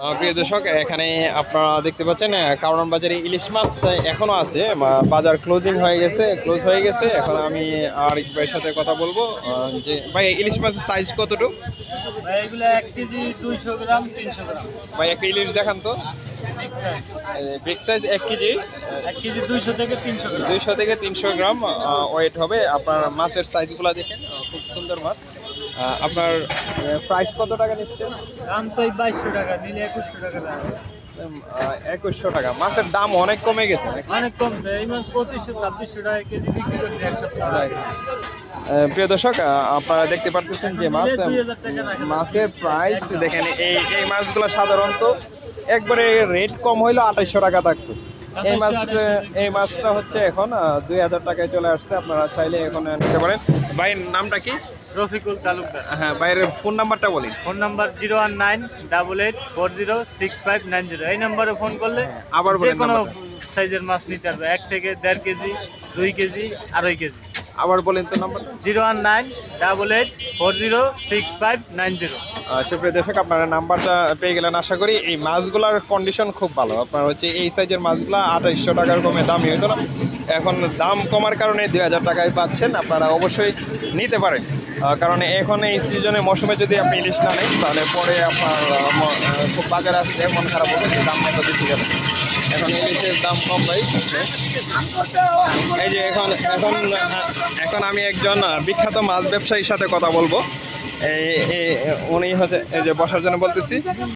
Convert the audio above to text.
প্রিয় দর্শক, এখানে আপনারা দেখতে পাচ্ছেন কারওয়ান বাজারে ইলিশ মাছ এখনো আছে। বাজার ক্লোজ হয়ে গেছে। এখন আমি আরিফ ভাইয়ের সাথে কথা বলবো। যে ভাই, ইলিশ মাছের সাইজ কতটুকু? ভাই এগুলো 1 কেজি 200 গ্রাম 300 গ্রাম। ভাই, একটা ইলিশ দেখান তো। Big size. Big size 1 KG 1 KG 200 থেকে 300 গ্রাম। 200 থেকে 300 গ্রাম ওয়েট হবে। আপনার মাছের সাইজগুলো দেখেন, খুব সুন্দর মাছ। আপনার প্রাইস কত টাকা নিচ্ছেন? দাম চাই 2200 টাকা, নিলে 2100 টাকা দাম। 2100 টাকা। মাছের দাম অনেক কমে গেছে নাকি? অনেক কমছে, এই মাছ 2500 2600 টাকা কেজি বিক্রি করছে এক সপ্তাহ আগে। প্রিয় দর্শক, আপনারা দেখতে পারতেছেন যে মাছের প্রাইস দেখেন। এই মাছগুলো সাধারণত একবারে রেট কম হইলো 2800 টাকা থাকতো। এই মাছটা হচ্ছে এখন 2000 টাকায় চলে আসছে। আপনারা চাইলে এখন নিতে পারেন। ভাইয়ের নামটা কি? রফিকুল তালুকদার। হ্যাঁ, ভাইয়ের ফোন নাম্বারটা বলি। Phone number 01988406590। এই নাম্বারে ফোন করলে আবার যে বলেন কোনো নাম্বারটা। সাইজের মাছ নিতে পারবে, 1 থেকে 1.5 কেজি, 2 কেজি, 2.5 কেজি। আবার বলেন তো নাম্বারটা। 01988406590। সুপ্রিয় দর্শক, আপনারা নাম্বারটা পেয়ে গেলেন আশা করি। এই মাছগুলোর কন্ডিশন খুব ভালো। আপনার হচ্ছে এই সাইজের মাছগুলো 2800 টাকার কমে দামই হইতো না। এখন দাম কমার কারণে 2000 টাকায় পাচ্ছেন। আপনারা অবশ্যই নিতে পারেন। কারণ এখন এই সিজনে মৌসুমে যদি আপনি ইলিশ না নেন, তাহলে পরে আপনার খুব বাজারে আসতে মন খারাপ হবে যে দাম এত বেশি যাবে। এখন ইলিশের দাম কম ভাই। এই যে এখন আমি একজন বিখ্যাত মাছ ব্যবসায়ীর সাথে কথা বলবো। উনি হচ্ছে এই যে বসার জন্য বলতেছি।